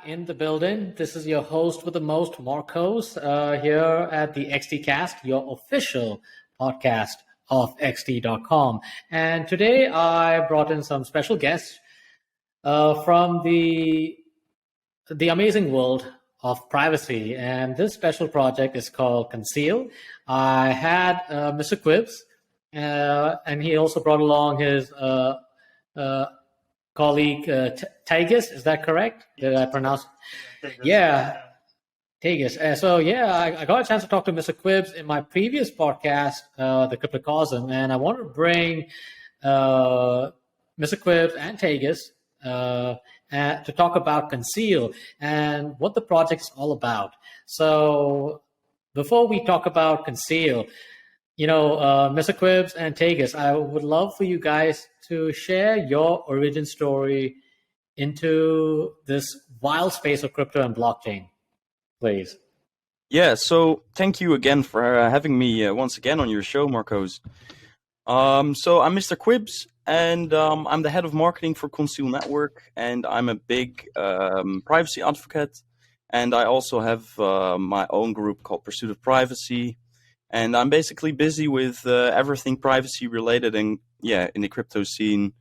in the building. This is your host with the most, Marcos, here at the XTcast, your official podcast of XT.com. And today I brought in some special guests from the amazing world of privacy. And this special project is called Conceal. I had Mr. Kwibs, and he also brought along his colleague Teagus. Is that correct? Did I pronounce? Yeah, Teagus. I got a chance to talk to Mr. Kwibs in my previous podcast, the Cryptocosm, and I want to bring Mr. Kwibs and Teagus to talk about Conceal and what the project is all about. So before we talk about Conceal, Mr. Kwibs and Teagus, I would love for you guys to share your origin story into this wild space of crypto and blockchain, please. Yeah, so thank you again for having me once again on your show, Marcos. So I'm Mr. Kwibs, and I'm the head of marketing for Conceal Network, and I'm a big privacy advocate, and I also have my own group called Pursuit of Privacy. And I'm basically busy with everything privacy related, and in the crypto scene.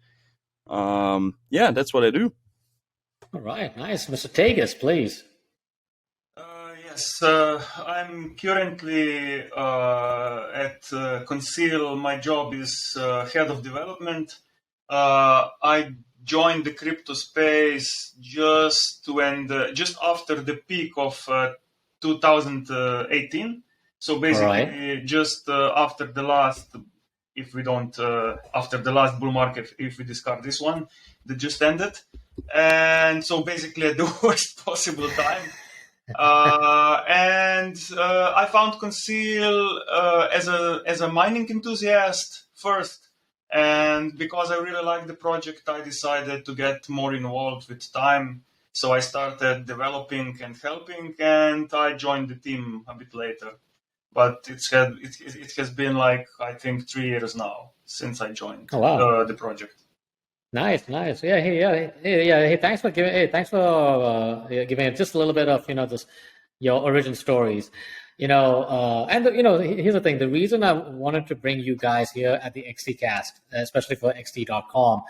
That's what I do. All right, nice. Mr. Teagus, please. Yes, I'm currently at Conceal. My job is head of development. I joined the crypto space just after the peak of 2018. So basically, just after the last, after the last bull market, if we discard this one that just ended, and so basically at the worst possible time, I found Conceal as a mining enthusiast first, and because I really liked the project, I decided to get more involved with time. So I started developing and helping, and I joined the team a bit later. But it has been I think 3 years now since I joined the project. Nice. Hey, thanks for giving giving just a little bit of your origin stories. Here's the thing. The reason I wanted to bring you guys here at the XTcast, especially for XT.com,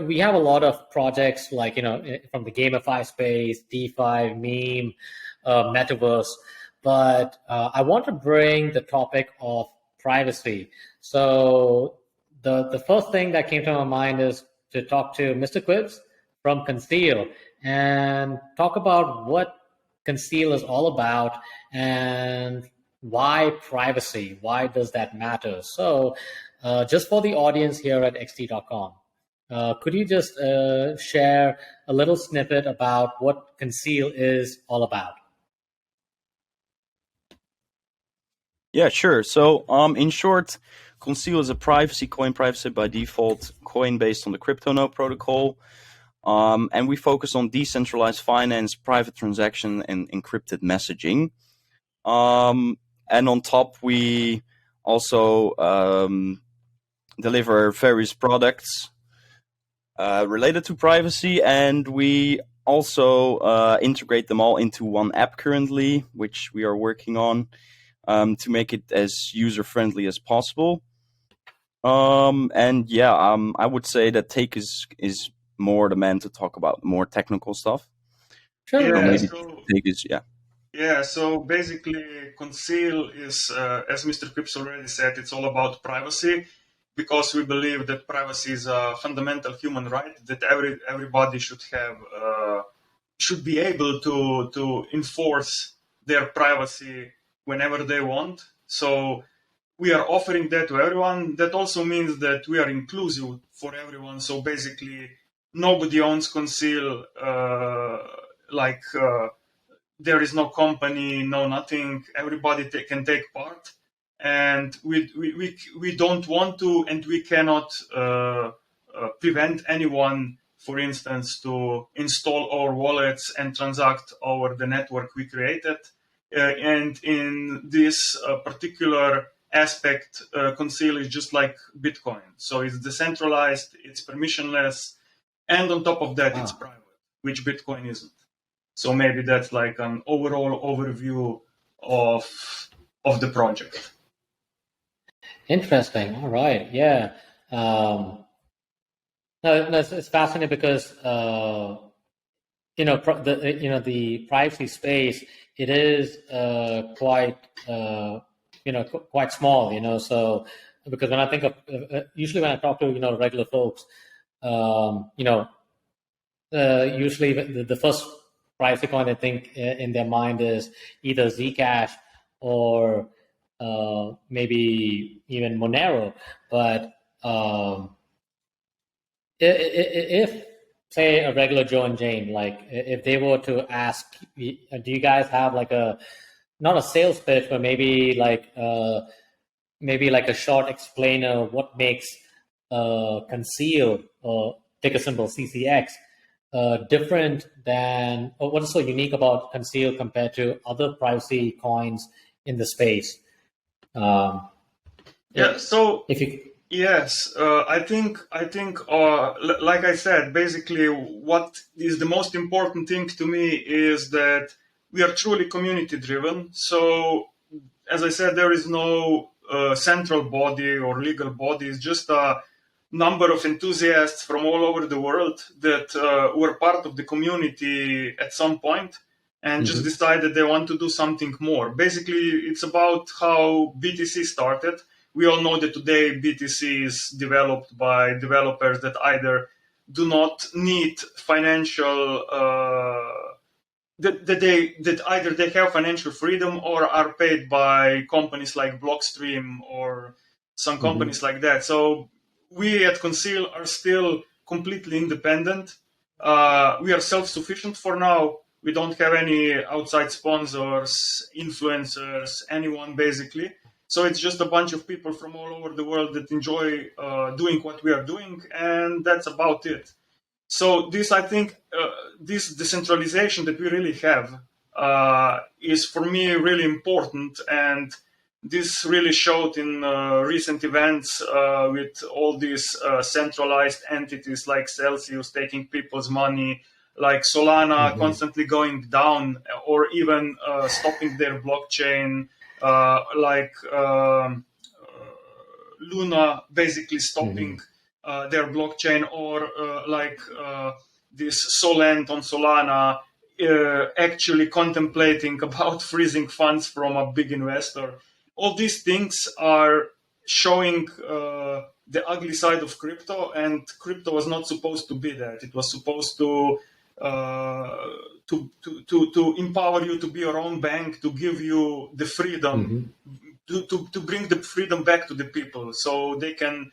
we have a lot of projects from the GameFi space, DeFi, meme, metaverse. But I want to bring the topic of privacy. So the first thing that came to my mind is to talk to Mr. Kwibs from Conceal and talk about what Conceal is all about and why privacy. Why does that matter? So just for the audience here at XT.com, could you just share a little snippet about what Conceal is all about? Yeah, sure. So, in short, Conceal is a privacy by default coin based on the CryptoNote protocol. And we focus on decentralized finance, private transaction, and encrypted messaging. And on top, we also deliver various products related to privacy, and we also integrate them all into one app currently, which we are working on. To make it as user-friendly as possible. I would say that Teagus is more the man to talk about more technical stuff. Sure. So basically, Conceal is, as Mr. Kwibs already said, it's all about privacy, because we believe that privacy is a fundamental human right, that everybody should be able to enforce their privacy whenever they want. So we are offering that to everyone. That also means that we are inclusive for everyone. So basically, nobody owns Conceal. There is no company, no nothing. Everybody can take part, and we don't want to, and we cannot prevent anyone, for instance, to install our wallets and transact over the network we created. And in this particular aspect, Conceal is just like Bitcoin. So it's decentralized, it's permissionless, and on top of that, it's private. which Bitcoin isn't. So maybe that's like an overall overview of the project. Interesting. All right. Yeah. No, it's fascinating because the privacy space, it is quite quite small. So because when I think of usually when I talk to regular folks, usually the first privacy coin they think in their mind is either Zcash or maybe even Monero. But if say a regular Joe and Jane, like if they were to ask, do you guys have like not a sales pitch, but maybe like a short explainer what makes Conceal ticker symbol CCX different than, or what is so unique about Conceal compared to other privacy coins in the space? So if you yes, I think like I said, basically what is the most important thing to me is that we are truly community driven. So as I said, there is no central body or legal body. It's just a number of enthusiasts from all over the world that were part of the community at some point and just decided they want to do something more. Basically, it's about how BTC started. We all know that today BTC is developed by developers that either do not need financial, that either they have financial freedom or are paid by companies like Blockstream or some companies like that. So we at Conceal are still completely independent. We are self-sufficient for now. We don't have any outside sponsors, influencers, anyone basically. So it's just a bunch of people from all over the world that enjoy doing what we are doing, and that's about it. So this, I think, this decentralization that we really have is for me really important, and this really showed in recent events with all these centralized entities like Celsius taking people's money, like Solana constantly going down, or even stopping their blockchain, like Luna basically stopping their blockchain, or like this Solent on Solana actually contemplating about freezing funds from a big investor. All these things are showing the ugly side of crypto, and crypto was not supposed to be that. It was supposed to empower you to be your own bank, to give you the freedom, to bring the freedom back to the people, so they can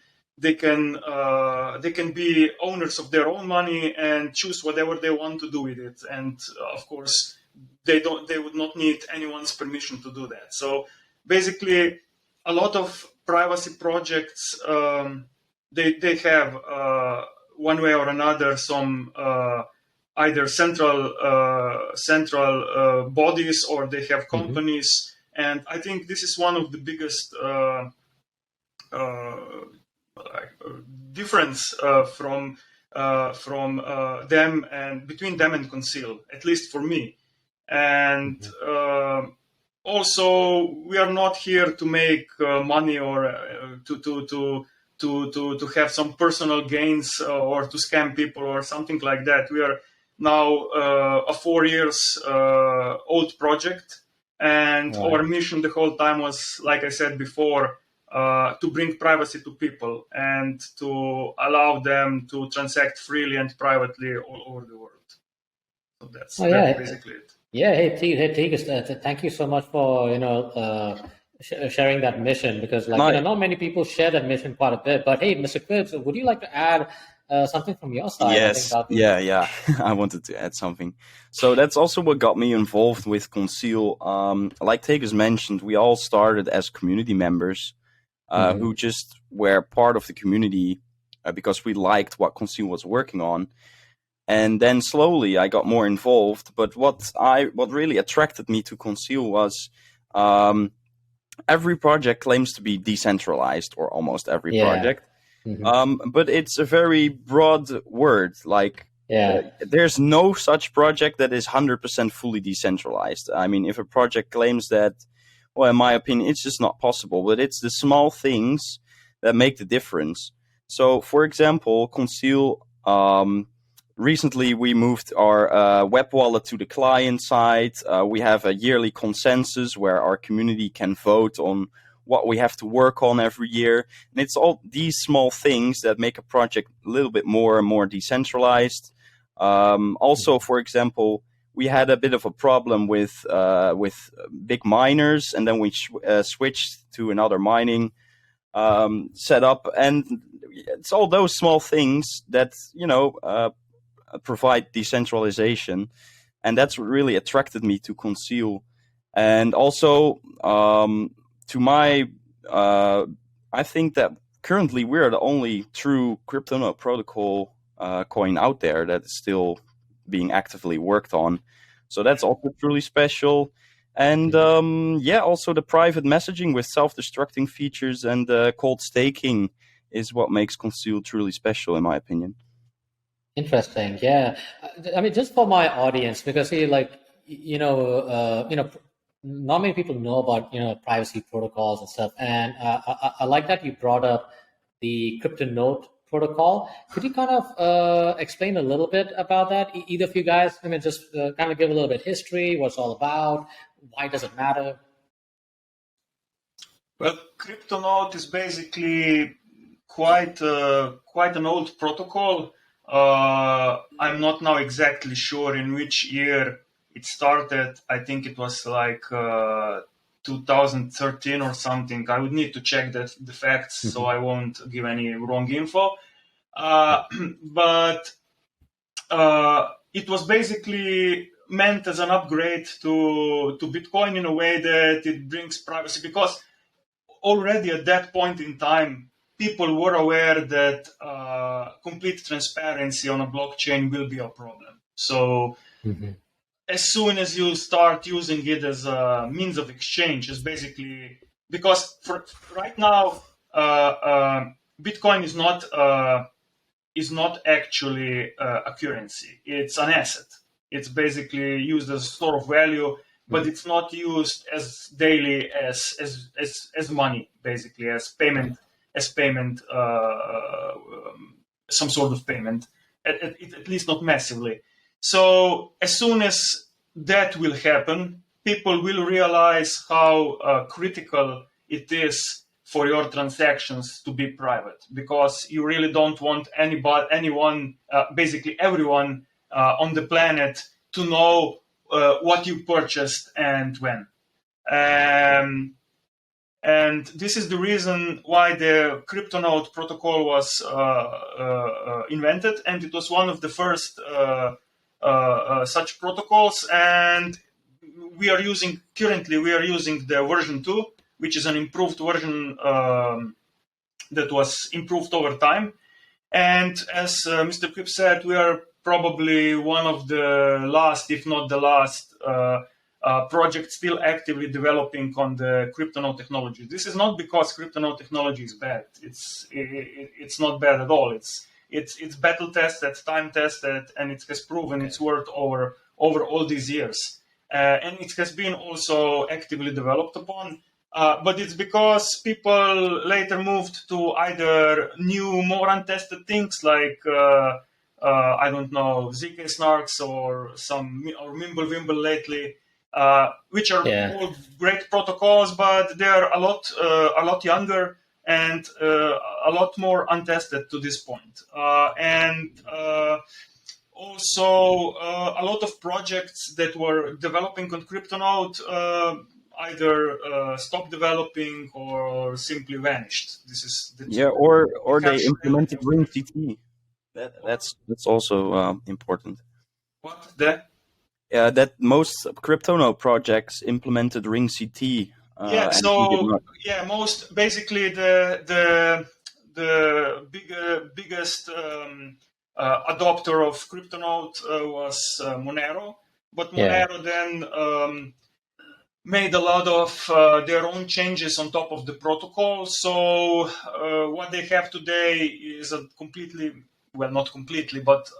be owners of their own money and choose whatever they want to do with it. And of course, they would not need anyone's permission to do that. So basically, a lot of privacy projects, they have one way or another some either central bodies, or they have companies. And I think this is one of the biggest difference from them and between them and Conceal, at least for me. And also, we are not here to make money or to have some personal gains or to scam people or something like that. We are now a 4 years old project, and our mission the whole time was, like I said before, to bring privacy to people and to allow them to transact freely and privately all over the world. So that's basically it. Yeah, hey Teagus, thank you so much for sharing that mission, because not many people share that mission quite a bit. But hey, Mr. Kwibs, would you like to add something from your side? Yes, yeah. I wanted to add something. So that's also what got me involved with Conceal. Like Teagus mentioned, we all started as community members who just were part of the community because we liked what Conceal was working on. And then slowly I got more involved. But what really attracted me to Conceal was every project claims to be decentralized, or almost every project. But it's a very broad word. Like Yeah. There's no such project that is 100% fully decentralized. I mean, if a project claims that, well, in my opinion, it's just not possible. But it's the small things that make the difference. So, for example, Conceal, recently we moved our web wallet to the client side. We have a yearly consensus where our community can vote on what we have to work on every year. And it's all these small things that make a project a little bit more and more decentralized. Also, for example, we had a bit of a problem with big miners, and then we switched to another mining setup. And it's all those small things that, provide decentralization. And that's what really attracted me to Conceal. And also, I think that currently we're the only true crypto protocol coin out there that is still being actively worked on. So that's also truly special. And also the private messaging with self-destructing features and cold staking is what makes Conceal truly special, in my opinion. Interesting. Yeah. I mean, just for my audience, because not many people know about privacy protocols and stuff. And I like that you brought up the CryptoNote protocol. Could you kind of explain a little bit about that? Either of you guys, I mean, just kind of give a little bit history, what it's all about, why does it matter? Well, CryptoNote is basically quite an old protocol. I'm not now exactly sure in which year it started. I think it was like 2013 or something. I would need to check the facts, so I won't give any wrong info. But it was basically meant as an upgrade to Bitcoin in a way that it brings privacy, because already at that point in time, people were aware that complete transparency on a blockchain will be a problem. So as soon as you start using it as a means of exchange, is basically, because for right now, Bitcoin is not actually a currency. It's an asset. It's basically used as a store of value, but it's not used as daily as money, basically as payment, some sort of payment, at least not massively. So as soon as that will happen, people will realize how critical it is for your transactions to be private, because you really don't want basically everyone on the planet to know what you purchased and when. And this is the reason why the CryptoNote protocol was invented, and it was one of the first such protocols. And currently we are using the version 2, which is an improved version that was improved over time. And as Mr. Kwibs said, we are probably one of the last, if not the last, project still actively developing on the CryptoNote technology. This is not because CryptoNote technology is bad. It's not bad at all. It's battle tested, time tested, and it has proven its worth over all these years. And it has been also actively developed upon. But it's because people later moved to either new, more untested things like I don't know, ZK Snarks or Mimblewimble lately. Which are all great protocols, but they are a lot younger and a lot more untested to this point. Also, a lot of projects that were developing on CryptoNote either stopped developing or simply vanished. Or they implemented Ring CT. That's also important. What? That most CryptoNote projects implemented Ring CT. Most basically the biggest adopter of CryptoNote was Monero, but Monero then made a lot of their own changes on top of the protocol. So what they have today is a completely, well, not completely, but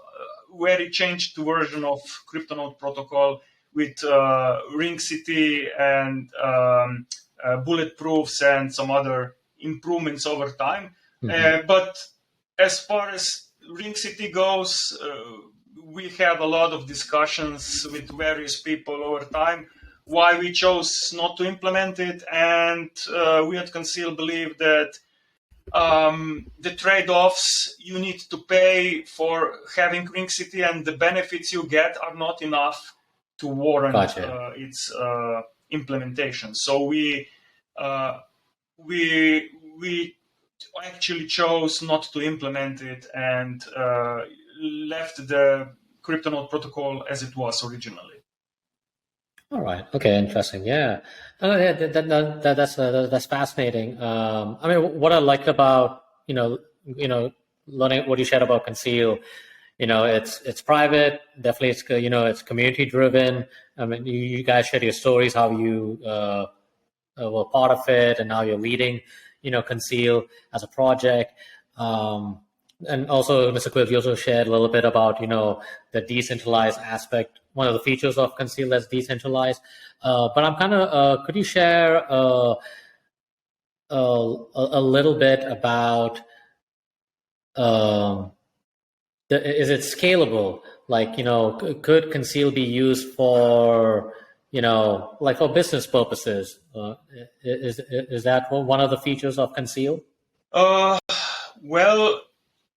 very changed version of CryptoNote protocol with ring city and bulletproofs and some other improvements over time. But as far as ring city goes, we had a lot of discussions with various people over time why we chose not to implement it, and we at Conceal believe that the trade-offs you need to pay for having ring city and the benefits you get are not enough to warrant its implementation. So we actually chose not to implement it and left the CryptoNote protocol as it was originally. All right. Okay. Interesting. Yeah. That's fascinating. I mean, what I like about learning what you shared about Conceal, it's private. Definitely, it's community driven. I mean, you guys shared your stories, how you were part of it, and now you're leading, Conceal as a project. And also, Mr. Kwibs, you also shared a little bit about, the decentralized aspect. One of the features of Conceal that's decentralized. But I'm kind of, could you share a little bit about, is it scalable? Like, could Conceal be used for, like for business purposes? Is that one of the features of Conceal? Well,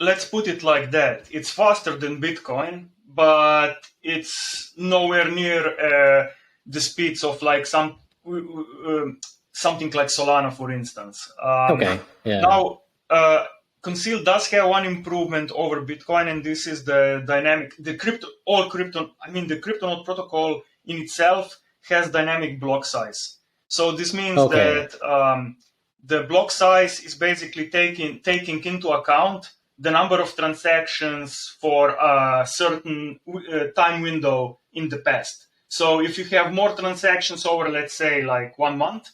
let's put it like that. It's faster than Bitcoin, but it's nowhere near the speeds of like something like Solana, for instance. Okay. Yeah. Now, Conceal does have one improvement over Bitcoin, and this is the dynamic. The CryptoNote protocol in itself has dynamic block size. So this means that the block size is basically taking into account the number of transactions for a certain time window in the past. So if you have more transactions over, let's say, like 1 month,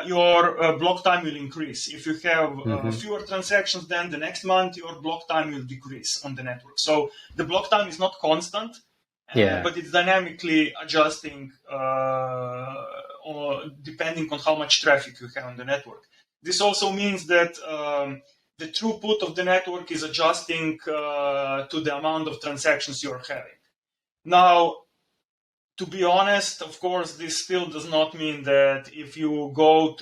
your block time will increase. If you have fewer transactions, then the next month your block time will decrease on the network. So the block time is not constant, but it's dynamically adjusting depending on how much traffic you have on the network. This also means that the throughput of the network is adjusting to the amount of transactions you're having. Now, to be honest, of course, this still does not mean that if you come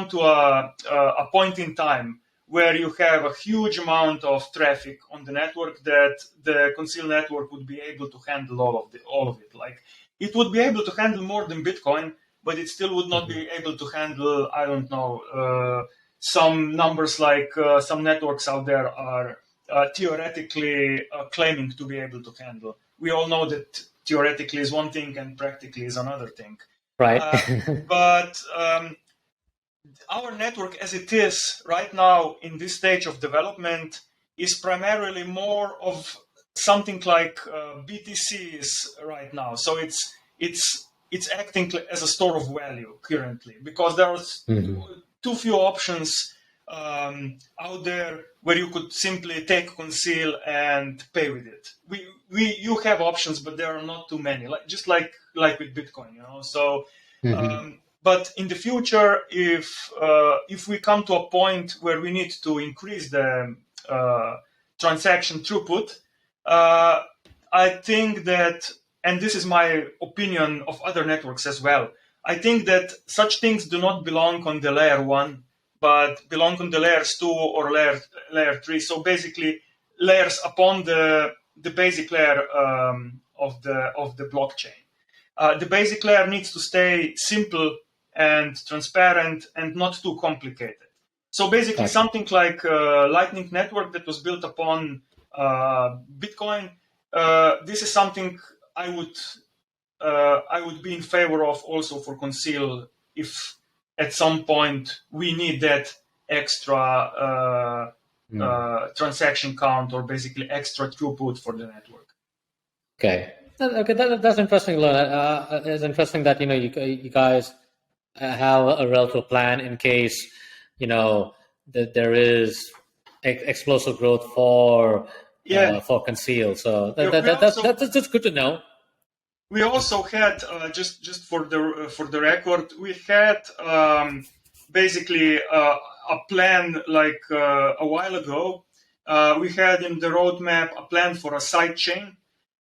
to a point in time where you have a huge amount of traffic on the network, that the Conceal network would be able to handle all of it. Like, it would be able to handle more than Bitcoin, but it still would not be able to handle, I don't know, some numbers like some networks out there are theoretically claiming to be able to handle. We all know that theoretically is one thing and practically is another thing. Right. But our network as it is right now in this stage of development is primarily more of something like BTCs right now. So it's acting as a store of value currently, because there are too few options out there where you could simply take Conceal and pay with it. You have options, but there are not too many. Just like with Bitcoin, So, but in the future, if we come to a point where we need to increase the transaction throughput, I think that, and this is my opinion of other networks as well, I think that such things do not belong on the layer 1, but belong on the layers 2 or layer 3. So basically, layers upon the basic layer of the blockchain. The basic layer needs to stay simple and transparent and not too complicated. So basically, something like Lightning Network that was built upon Bitcoin. This is something I would be in favor of also for Conceal if at some point we need that extra transaction count or basically extra throughput for the network. Okay, that's interesting. It's interesting that you guys have a relative plan in case that there is explosive growth for for Conceal. So Yeah, that's good to know. We also had just for the record, we had basically a plan like a while ago. We had in the roadmap a plan for a sidechain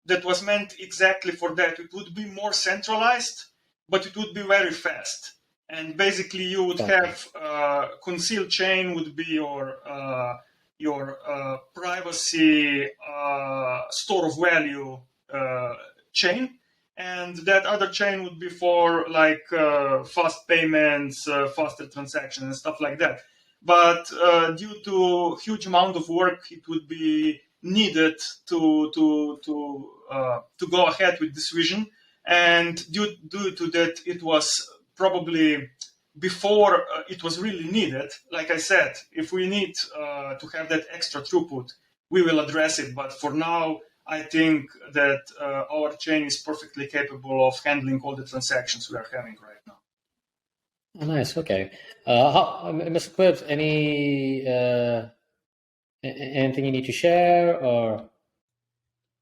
that was meant exactly for that. It would be more centralized, but it would be very fast. And basically, you would have Conceal chain would be your privacy store of value chain. And that other chain would be for like fast payments, faster transactions, and stuff like that. But due to huge amount of work, it would be needed to go ahead with this vision. And due to that, it was probably before it was really needed. Like I said, if we need to have that extra throughput, we will address it. But for now, I think that our chain is perfectly capable of handling all the transactions we are having right now. Oh, nice. Okay. Mr. Kwibs, anything you need to share or?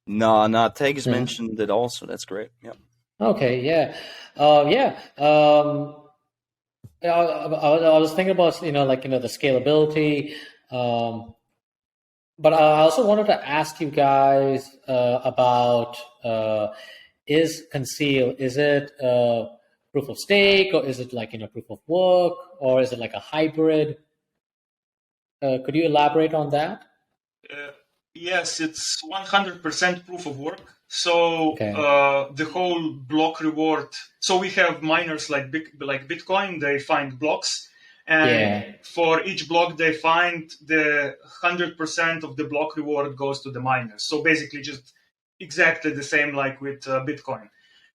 No, Teagus mentioned it also. That's great. Yeah. Okay. Yeah. I was thinking about the scalability. But I also wanted to ask you guys about is Conceal, is it proof of stake, or is it like proof of work, or is it like a hybrid? Could you elaborate on that? Yes, it's 100% proof of work. So the whole block reward. So we have miners like Bitcoin. They find blocks. And for each block they find, the 100% of the block reward goes to the miners. So basically just exactly the same like with Bitcoin.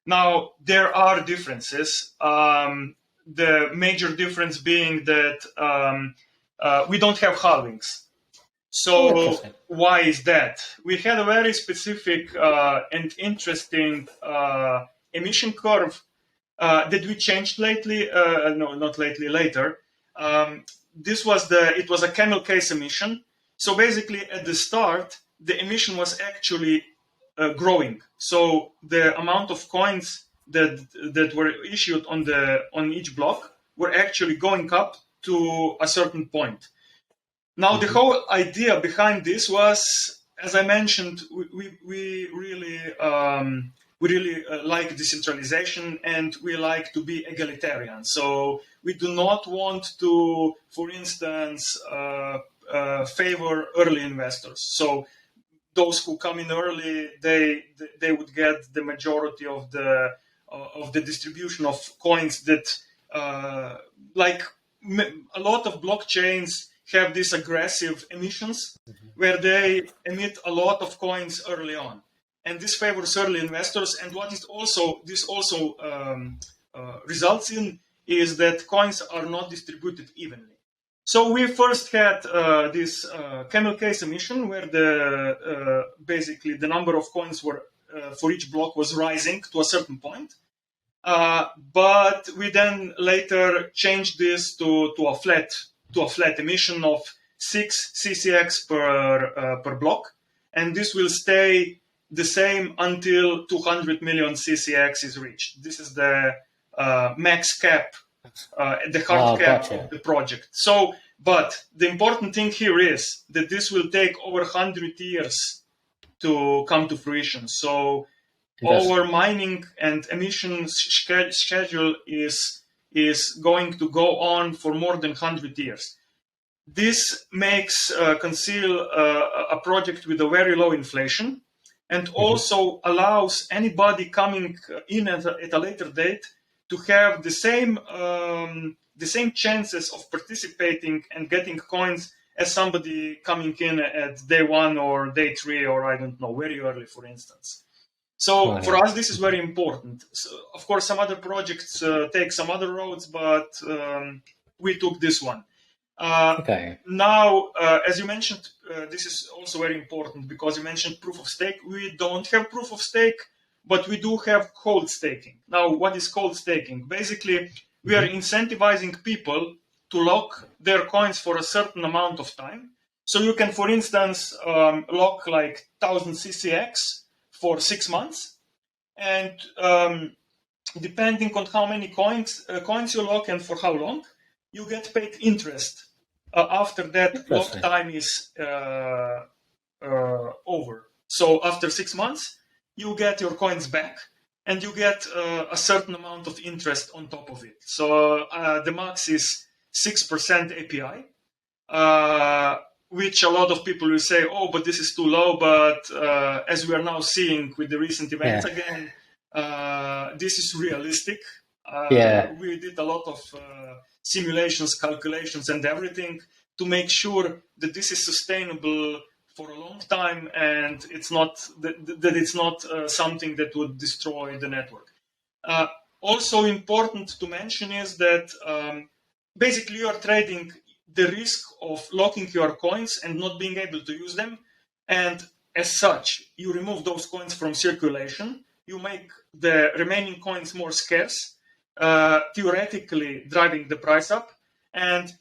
Now, there are differences. The major difference being that we don't have halvings. So why is that? We had a very specific and interesting emission curve that we changed lately. No, not lately, later. It was a camel case emission. So basically at the start, the emission was actually growing. So the amount of coins that were issued on each block were actually going up to a certain point. Now, the whole idea behind this was, as I mentioned, we really like decentralization, and we like to be egalitarian. So we do not want to, for instance, favor early investors. So those who come in early, they would get the majority of the distribution of coins that, like a lot of blockchains have these aggressive emissions where they emit a lot of coins early on. And this favors early investors. And what this also results in is that coins are not distributed evenly. So we first had this camel case emission where basically the number of coins were for each block was rising to a certain point. But we then later changed this to a flat emission of 6 CCX per block, and this will stay the same until 200 million CCX is reached. This is the max cap, the hard cap of the project. So, but the important thing here is that this will take over 100 years to come to fruition. So our mining and emission schedule is going to go on for more than 100 years. This makes Conceal a project with a very low inflation, and also allows anybody coming in at a later date to have the same chances of participating and getting coins as somebody coming in at day 1 or day 3, or I don't know, very early, for instance. So for us, this is very important. So, of course, some other projects take some other roads, but we took this one. Now, as you mentioned, this is also very important because you mentioned proof of stake. We don't have proof of stake, but we do have cold staking. Now, what is cold staking? Basically, we are incentivizing people to lock their coins for a certain amount of time. So you can, for instance, lock like 1,000 CCX for 6 months, and depending on how many coins you lock and for how long, you get paid interest after that lock time is over. So after 6 months, you get your coins back, and you get a certain amount of interest on top of it. So the max is 6% API, which a lot of people will say, oh, but this is too low. But as we are now seeing with the recent events again, this is realistic. We did a lot of simulations, calculations, and everything to make sure that this is sustainable for a long time, and it's not that it's not something that would destroy the network. Also important to mention is that basically you are trading the risk of locking your coins and not being able to use them, and as such, you remove those coins from circulation. You make the remaining coins more scarce, theoretically driving the price up, and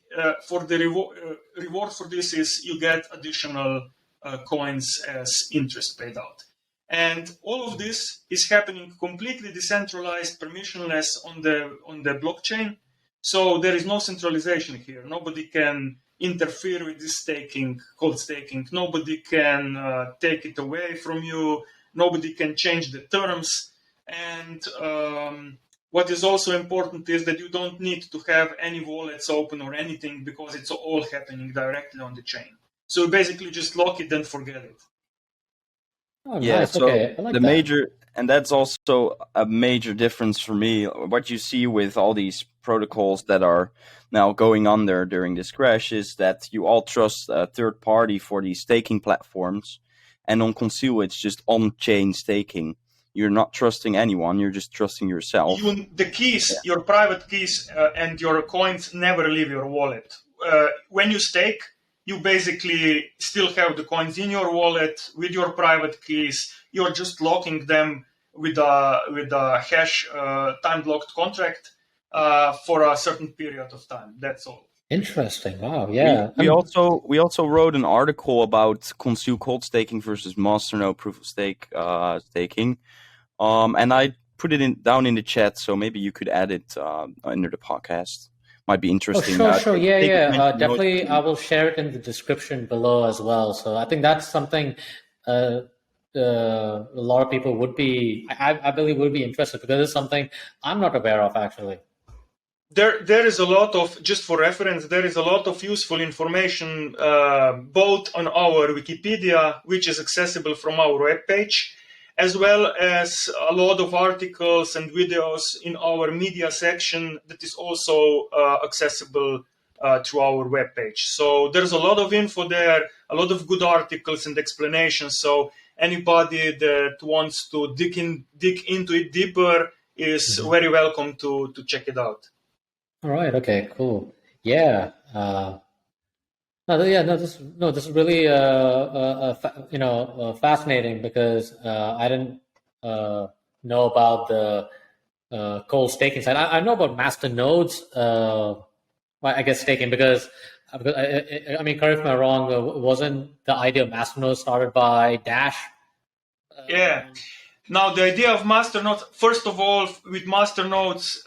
for the reward for this is you get additional coins as interest paid out. And all of this is happening completely decentralized, permissionless on the blockchain. So there is no centralization here. Nobody can interfere with this staking, cold staking. Nobody can take it away from you. Nobody can change the terms. And what is also important is that you don't need to have any wallets open or anything, because it's all happening directly on the chain. So basically just lock it and forget it. Oh, Yeah, nice. so Okay. I like the that. major, and that's also a major difference for me. What you see with all these protocols that are now going on there during this crash is that you all trust a third party for these staking platforms, and on Conceal it's just on-chain staking. You're not trusting anyone; you're just trusting yourself. The keys, your private keys, and your coins never leave your wallet. When you stake, you basically still have the coins in your wallet with your private keys. You're just locking them with a hash time locked contract for a certain period of time. That's all. Interesting. Wow. Yeah. We also wrote an article about Conceal cold staking versus masternode proof of stake staking, and I put it down in the chat, so maybe you could add it under the podcast. Might be interesting. Oh, sure. Yeah. Definitely, I will share it in the description below as well. So I think that's something a lot of people would be, I believe, would be interested, because it's something I'm not aware of actually. There is a lot of, just for reference, there is a lot of useful information both on our Wikipedia, which is accessible from our webpage, as well as a lot of articles and videos in our media section that is also accessible through our webpage. So there's a lot of info there, a lot of good articles and explanations. So anybody that wants to dig into it deeper is very welcome to check it out. All right. Okay. Cool. Yeah. This is really fascinating, because I didn't know about the cold staking side. I know about masternodes. I guess staking, because I mean, correct me if I'm wrong. Wasn't the idea of masternode started by Dash? Yeah. Now, the idea of masternodes, first of all, with masternodes,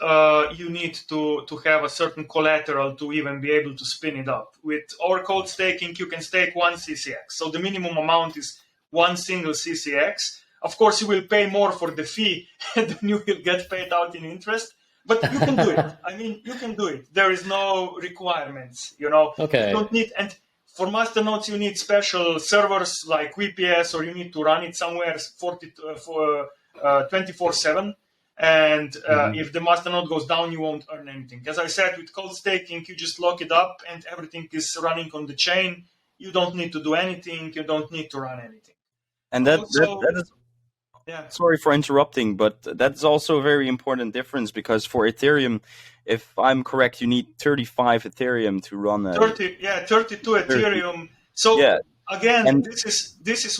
you need to have a certain collateral to even be able to spin it up. With our cold staking, you can stake 1 CCX. So the minimum amount is 1 single CCX. Of course, you will pay more for the fee than you will get paid out in interest. But you can do it. I mean, you can do it. There is no requirements, Okay. You don't need, and for masternodes, you need special servers like VPS, or you need to run it somewhere 24/7. And if the masternode goes down, you won't earn anything. As I said, with cold staking, you just lock it up and everything is running on the chain. You don't need to do anything. You don't need to run anything. And that is. Yeah. Sorry for interrupting, but that's also a very important difference, because for Ethereum, if I'm correct, you need 35 Ethereum to run 32 Ethereum. So again, this is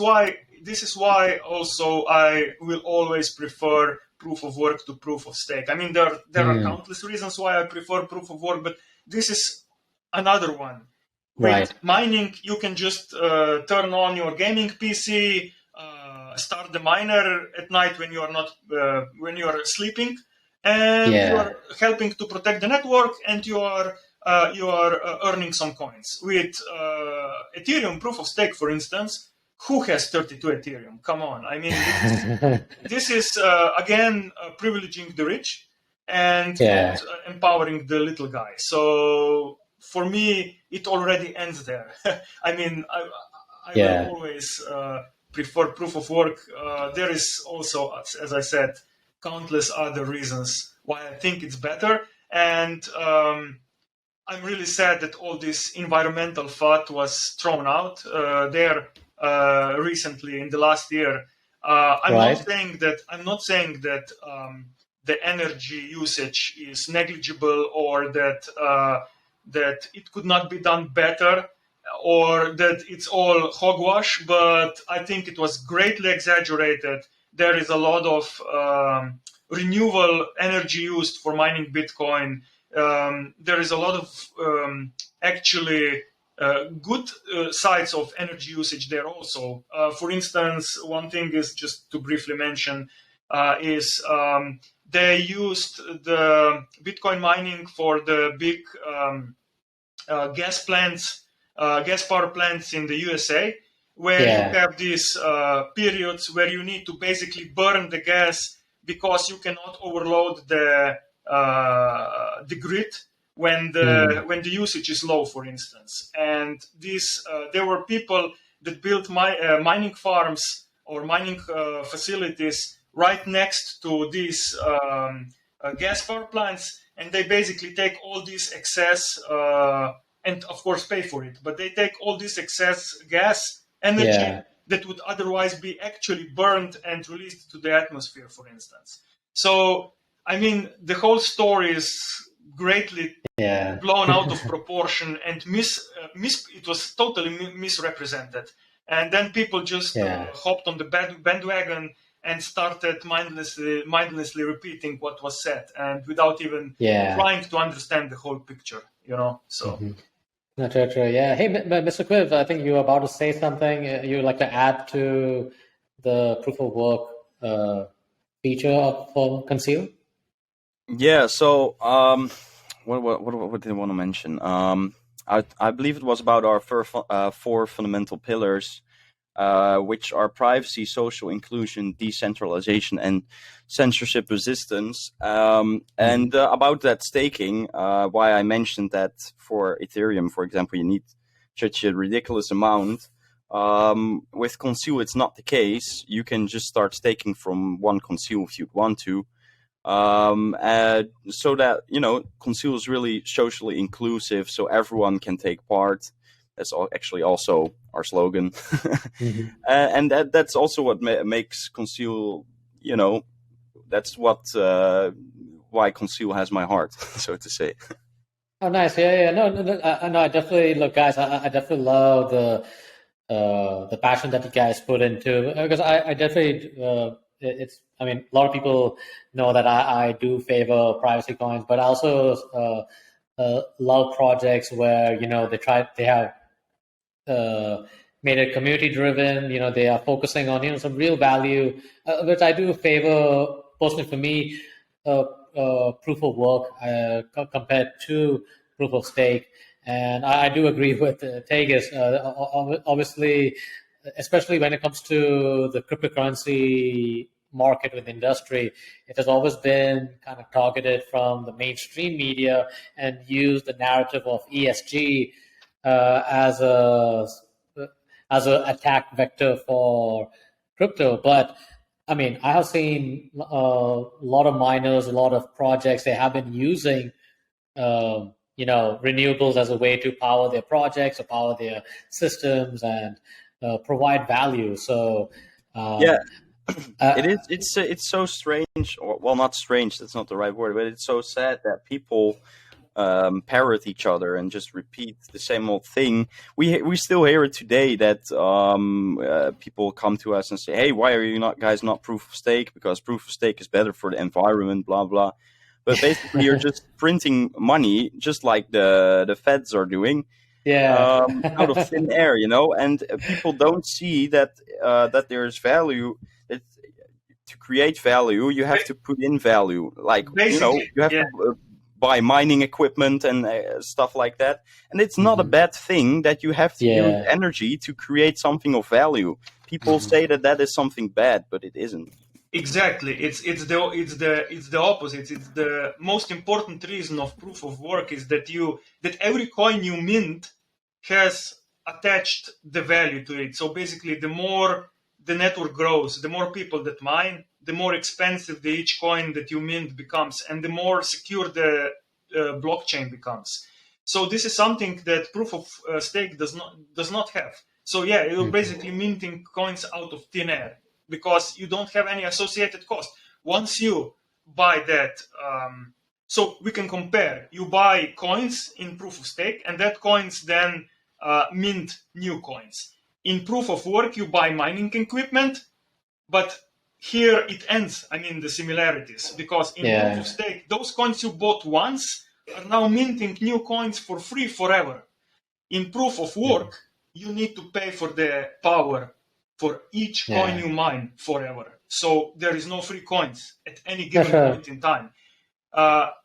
why also I will always prefer proof of work to proof of stake. I mean, there are countless reasons why I prefer proof of work, but this is another one. With mining, you can just turn on your gaming PC, start the miner at night when you are not when you are sleeping, and you are helping to protect the network, and you are earning some coins. With Ethereum proof of stake, for instance, who has 32 Ethereum? Come on, I mean, this is again privileging the rich and not empowering the little guy. So for me, it already ends there. I mean, I will always prefer proof of work. There is also, as I said, countless other reasons why I think it's better. And I'm really sad that all this environmental FUD was thrown out there recently in the last year. I'm not saying that the energy usage is negligible, or that it could not be done better, or that it's all hogwash, but I think it was greatly exaggerated. There is a lot of renewable energy used for mining Bitcoin. There is a lot of actually good sides of energy usage there also. For instance, one thing is, just to briefly mention, is they used the Bitcoin mining for the big gas power plants in the USA, where you have these periods where you need to basically burn the gas because you cannot overload the grid when the usage is low, for instance. And there were people that built mining farms or mining facilities right next to these gas power plants, and they basically take all this excess and of course pay for it, but they take all this excess gas energy that would otherwise be actually burned and released to the atmosphere, for instance. So I mean, the whole story is greatly blown out of proportion, and it was totally misrepresented. And then people just hopped on the bandwagon and started mindlessly repeating what was said, and without even trying to understand the whole picture, you know. So. No, true. Yeah. Hey, Mr. Kwibs, I think you were about to say something. You would like to add to the proof of work feature for Conceal? Yeah. So, what did I want to mention? I believe it was about our four fundamental pillars, which are privacy, social inclusion, decentralization, and censorship resistance. And about that staking, why I mentioned that for Ethereum, for example, you need such a ridiculous amount. With Conceal, it's not the case. You can just start staking from one Conceal if you'd want to. So that, Conceal is really socially inclusive, so everyone can take part. That's actually also our slogan. And that's also what makes Conceal, that's what why Conceal has my heart, so to say. Oh, nice. Yeah. No, I definitely, look, guys, I definitely love the passion that you guys put into, because I definitely, a lot of people know that I do favor privacy coins, but I also love projects where, they have made it community driven. They are focusing on some real value, which I do favor. Personally, for me, proof of work compared to proof of stake. And I do agree with Teagus. Obviously, especially when it comes to the cryptocurrency market with industry, it has always been kind of targeted from the mainstream media and used the narrative of ESG as a attack vector for crypto. But I have seen a lot of miners, a lot of projects, they have been using renewables as a way to power their projects or power their systems and provide value. So it's so strange, or well, not strange, that's not the right word, but it's so sad that people parrot each other and just repeat the same old thing. We still hear it today that people come to us and say, hey, why are you guys not proof of stake? Because proof of stake is better for the environment, blah blah. But basically you're just printing money, just like the feds are doing, Yeah. out of thin air, and people don't see that that there's value. That to create value, you have to put in value. Like Basically, you have yeah, to buy mining equipment and stuff like that. And it's not a bad thing that you have to use Yeah. energy to create something of value. People say that is something bad, but it isn't. exactly. It's the opposite. It's the most important reason of proof of work is that every coin you mint has attached the value to it. So basically, the more the network grows, the more people that mine, the more expensive the each coin that you mint becomes, and the more secure the blockchain becomes. So this is something that proof of stake does not have. So yeah, you're basically minting coins out of thin air because you don't have any associated cost. Once you buy that, so we can compare. You buy coins in proof of stake, and that coins then mint new coins. In proof of work, you buy mining equipment, but here it ends. I mean, the similarities, because in proof of stake, those coins you bought once are now minting new coins for free forever. In proof of work, you need to pay for the power for each coin you mine forever. So there is no free coins at any given point in time.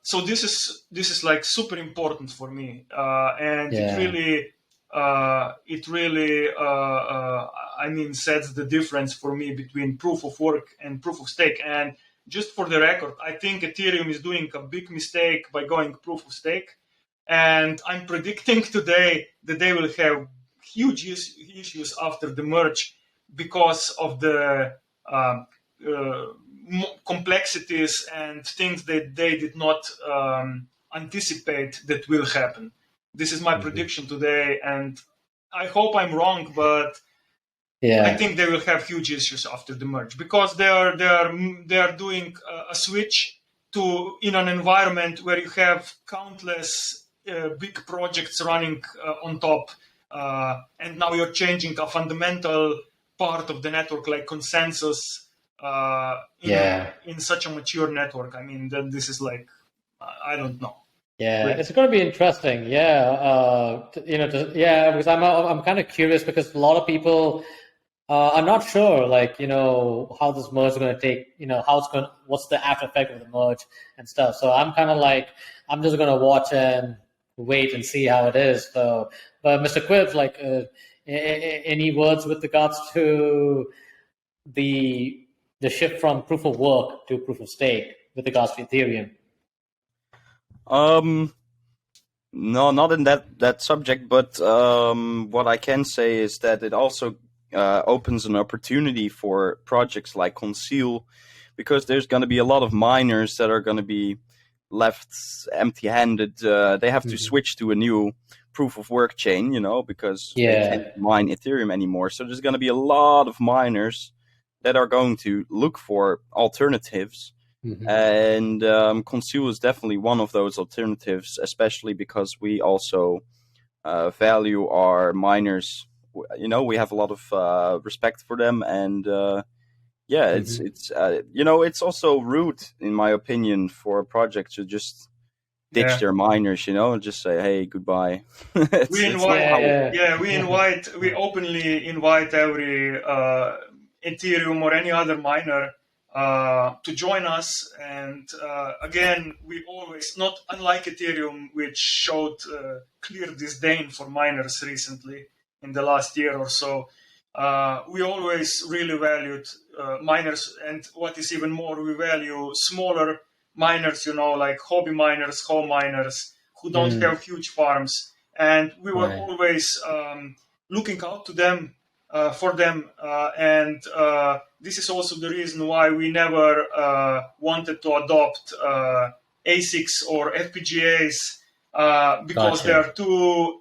So this is like super important for me, and it really I mean sets the difference for me between proof of work and proof of stake. And just for the record, I think Ethereum is doing a big mistake by going proof of stake, and I'm predicting today that they will have huge issues after the merge because of the complexities and things that they did not anticipate that will happen. This is my prediction today, and I hope I'm wrong, but I think they will have huge issues after the merge because they are doing a switch to in an environment where you have countless big projects running on top, and now you're changing a fundamental part of the network like consensus in such a mature network. I mean, then this is like, I don't know. Yeah, it's going to be interesting. Because I'm kind of curious because a lot of people are not sure, like, how this merge is going to take, what's the after effect of the merge and stuff. So I'm kind of like, I'm just going to watch and wait and see how it is. So, but Mr. Kwibs, like, any words with regards to the shift from proof of work to proof of stake with regards to Ethereum? No, not in that subject, but what I can say is that it also opens an opportunity for projects like Conceal, because there's going to be a lot of miners that are going to be left empty-handed. They have to switch to a new proof of work chain, because they can't mine Ethereum anymore. So there's going to be a lot of miners that are going to look for alternatives. And Conceal is definitely one of those alternatives, especially because we also value our miners. We have a lot of respect for them, and it's also rude, in my opinion, for a project to just ditch their miners, and just say, "Hey, goodbye." We openly invite every Ethereum or any other miner to join us. And again, we always, not unlike Ethereum, which showed clear disdain for miners recently in the last year or so, we always really valued miners. And what is even more, we value smaller miners, like hobby miners, home miners, who don't have huge farms. And we were always looking out to them, for them. And this is also the reason why we never wanted to adopt ASICs or FPGAs, because they are too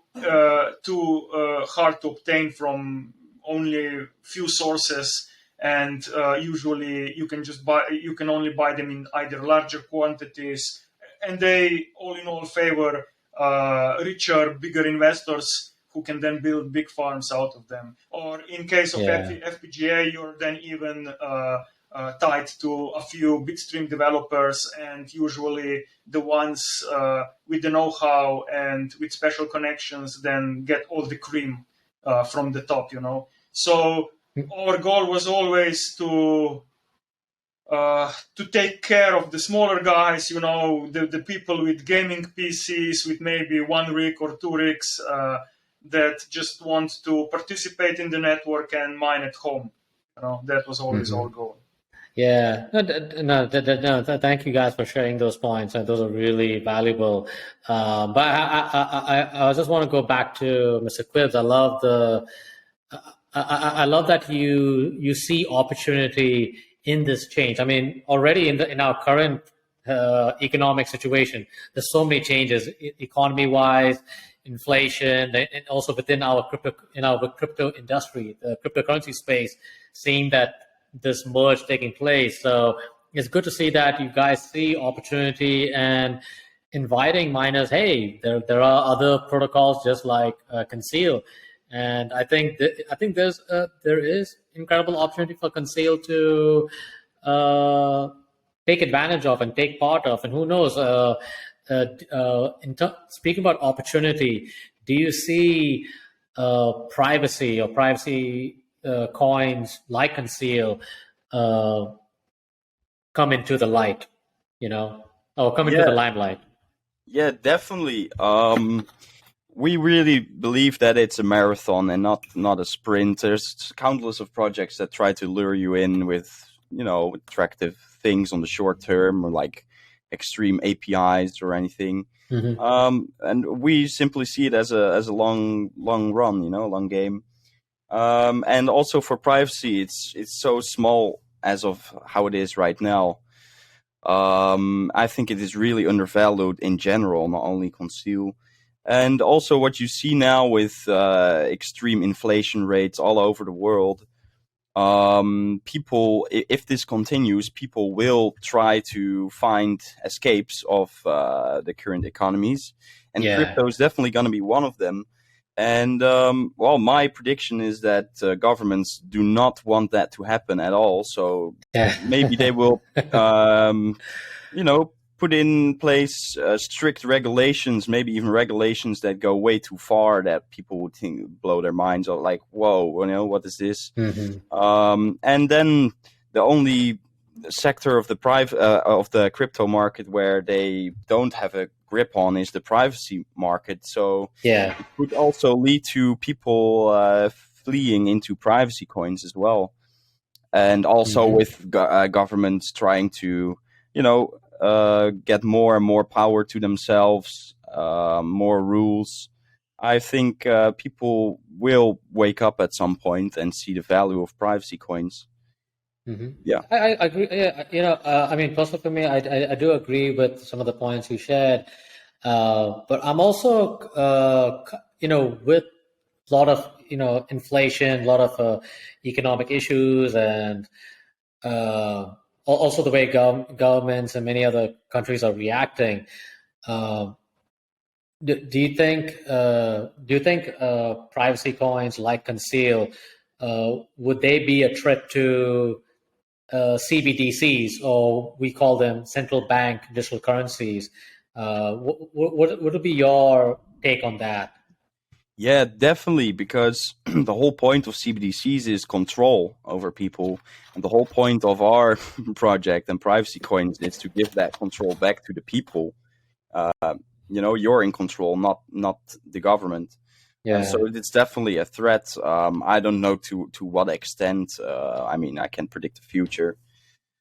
hard to obtain from only few sources. And usually you can only buy them in either larger quantities, and they all in all favor richer, bigger investors who can then build big farms out of them. Or in case of FPGA, you're then even tied to a few bitstream developers, and usually the ones with the know-how and with special connections then get all the cream from the top, So our goal was always to take care of the smaller guys, the people with gaming PCs with maybe 1 rig or 2 rigs that just want to participate in the network and mine at home. That was always our goal. Yeah, thank you guys for sharing those points. Those are really valuable. But I just want to go back to Mr. Kwibs. I love that you see opportunity in this change. I mean, already in our current economic situation, there's so many changes, economy-wise, inflation, and also within our crypto industry, the cryptocurrency space, seeing that this merge taking place. So it's good to see that you guys see opportunity and inviting miners. Hey, there are other protocols just like Conceal, and I think there is incredible opportunity for Conceal to take advantage of and take part of. And who knows? Speaking about opportunity, do you see privacy coins like Conceal come into the light, or come into the limelight? Yeah, definitely. We really believe that it's a marathon and not a sprint. There's countless of projects that try to lure you in with, attractive things on the short term, or like extreme APIs or anything. And we simply see it as a long run, long game. And also for privacy, it's so small as of how it is right now. I think it is really undervalued in general, not only Conceal. And also what you see now with extreme inflation rates all over the world, people, if this continues, people will try to find escapes of the current economies. And crypto is definitely going to be one of them. And, my prediction is that governments do not want that to happen at all. So maybe they will, put in place strict regulations, maybe even regulations that go way too far, that people would blow their minds, or like, whoa, what is this? And then the only sector of the crypto market where they don't have a grip on is the privacy market. So it could also lead to people fleeing into privacy coins as well, and also with governments trying to get more and more power to themselves, more rules. I think people will wake up at some point and see the value of privacy coins. Yeah, I agree. I mean, personally for me, I do agree with some of the points you shared. But I'm also, with a lot of, inflation, a lot of economic issues, and also the way governments and many other countries are reacting. Do you think privacy coins like Conceal, would they be a threat to CBDCs, or we call them central bank digital currencies? What would be your take on that? Yeah, definitely, because the whole point of CBDCs is control over people, and the whole point of our project and privacy coins is to give that control back to the people. You're in control, not the government. Yeah. So it's definitely a threat. I don't know to what extent. I can predict the future.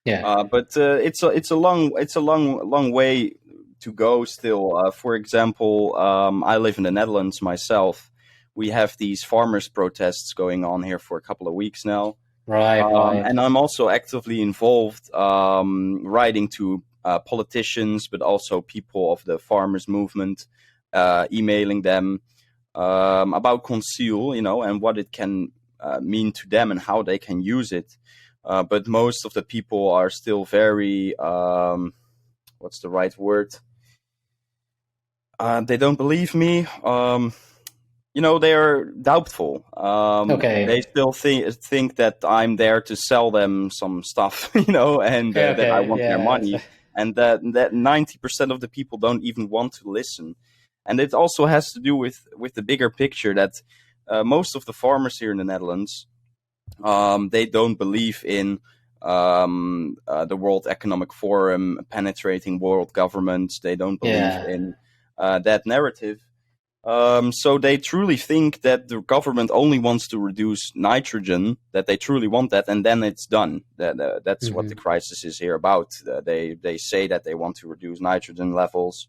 Yeah. But it's a long way to go still. For example, I live in the Netherlands myself. We have these farmers' protests going on here for a couple of weeks now. Right. And I'm also actively involved, writing to politicians, but also people of the farmers' movement, emailing them about Conceal, and what it can mean to them and how they can use it. But most of the people are still very, what's the right word? They don't believe me. they are doubtful. Okay. They still think that I'm there to sell them some stuff, and that I want their money, and that 90% of the people don't even want to listen. And it also has to do with the bigger picture that most of the farmers here in the Netherlands, they don't believe in the World Economic Forum penetrating world governments. They don't believe in that narrative. So they truly think that the government only wants to reduce nitrogen, that they truly want that, and then it's done. That's what the crisis is here about. They say that they want to reduce nitrogen levels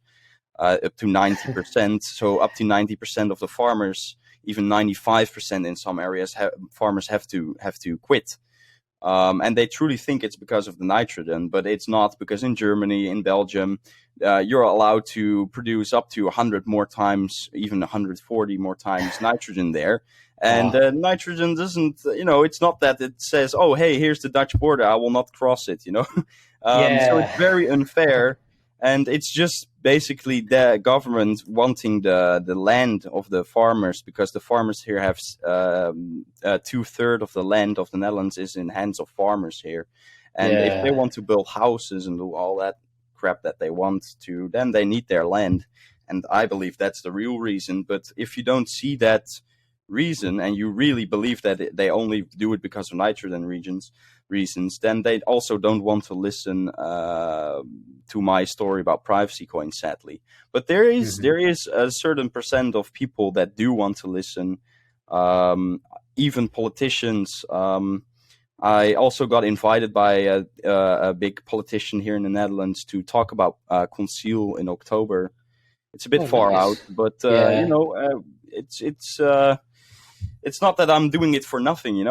up to 90%. So up to 90% of the farmers, even 95% in some areas, farmers have to quit. And they truly think it's because of the nitrogen, but it's not, because in Germany, in Belgium, you're allowed to produce up to 100 more times, even 140 more times nitrogen there. And nitrogen doesn't, it's not that it says, oh, hey, here's the Dutch border, I will not cross it, So it's very unfair. And it's just basically the government wanting the land of the farmers, because the farmers here have 2/3 of the land of the Netherlands is in hands of farmers here. And if they want to build houses and do all that crap that they want to, then they need their land. And I believe that's the real reason. But if you don't see that reason, and you really believe that they only do it because of nitrogen reasons, then they also don't want to listen to my story about privacy coins, sadly. But there is a certain percent of people that do want to listen, even politicians. I also got invited by a big politician here in the Netherlands to talk about Conceal in October. It's a bit far out, but it's not that I'm doing it for nothing,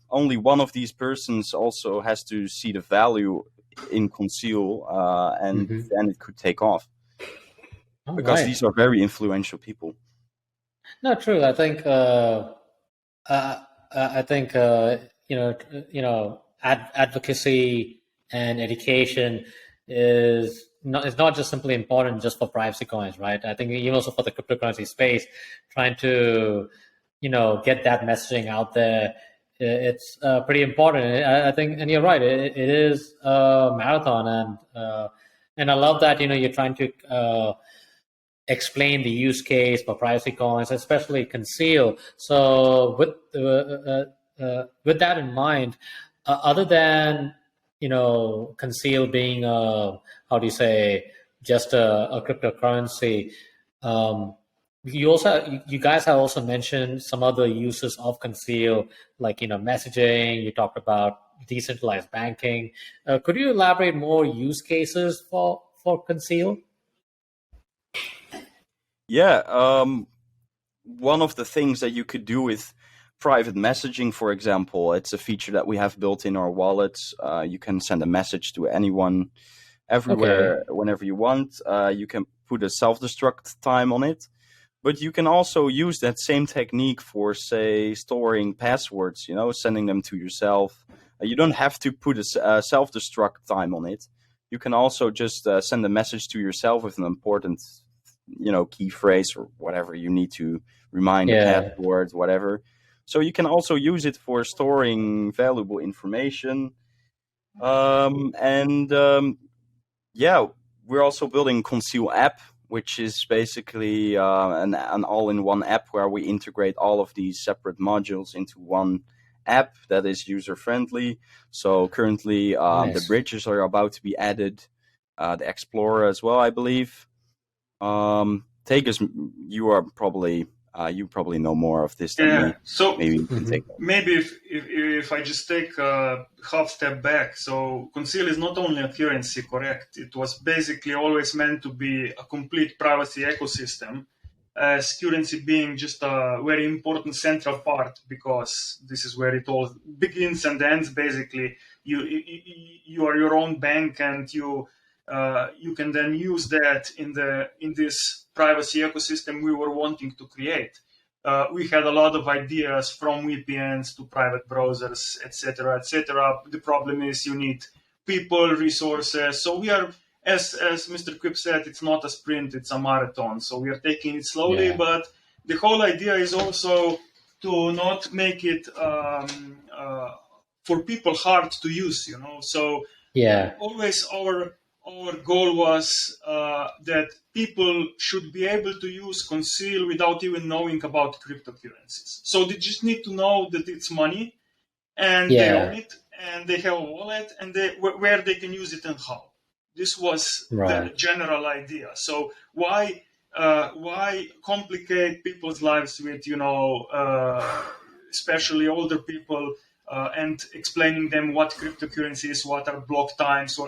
only one of these persons also has to see the value in Conceal, and then it could take off. Because these are very influential people. No, true. I think advocacy and education is not just simply important just for privacy coins, right? I think even also for the cryptocurrency space, trying to get that messaging out there, it's pretty important. I think, and you're right, it is a marathon, and I love that you're trying to explain the use case for privacy coins, especially Conceal. So with that in mind, other than Conceal being just a cryptocurrency, you guys have also mentioned some other uses of Conceal, like messaging. You talked about decentralized banking. Could you elaborate more use cases for Conceal? Yeah, one of the things that you could do with private messaging, for example, it's a feature that we have built in our wallets. You can send a message to anyone, everywhere, whenever you want. You can put a self-destruct time on it, but you can also use that same technique for, say, storing passwords, sending them to yourself. You don't have to put a self-destruct time on it. You can also just send a message to yourself with an important key phrase or whatever you need to remind the password, whatever. So you can also use it for storing valuable information. We're also building Conceal App, which is basically an all-in-one app where we integrate all of these separate modules into one app that is user-friendly. So currently the bridges are about to be added, the Explorer as well, I believe. Teagus, you probably know more of this than me. So maybe you can take that. Maybe if I just take a half step back, so Conceal is not only a currency, correct? It was basically always meant to be a complete privacy ecosystem, as currency being just a very important central part, because this is where it all begins and ends. Basically, you are your own bank, and you can then use that in this privacy ecosystem we were wanting to create. We had a lot of ideas, from VPNs to private browsers, etc., etc. The problem is you need people, resources. So we are, as Mr. Kwibs said, it's not a sprint, it's a marathon. So we are taking it slowly, but the whole idea is also to not make it for people hard to use, So always our goal was that people should be able to use Conceal without even knowing about cryptocurrencies. So they just need to know that it's money, and they own it, and they have a wallet, and where they can use it and how. This was the general idea. So why complicate people's lives with, especially older people, and explaining them what cryptocurrency is, what are block times.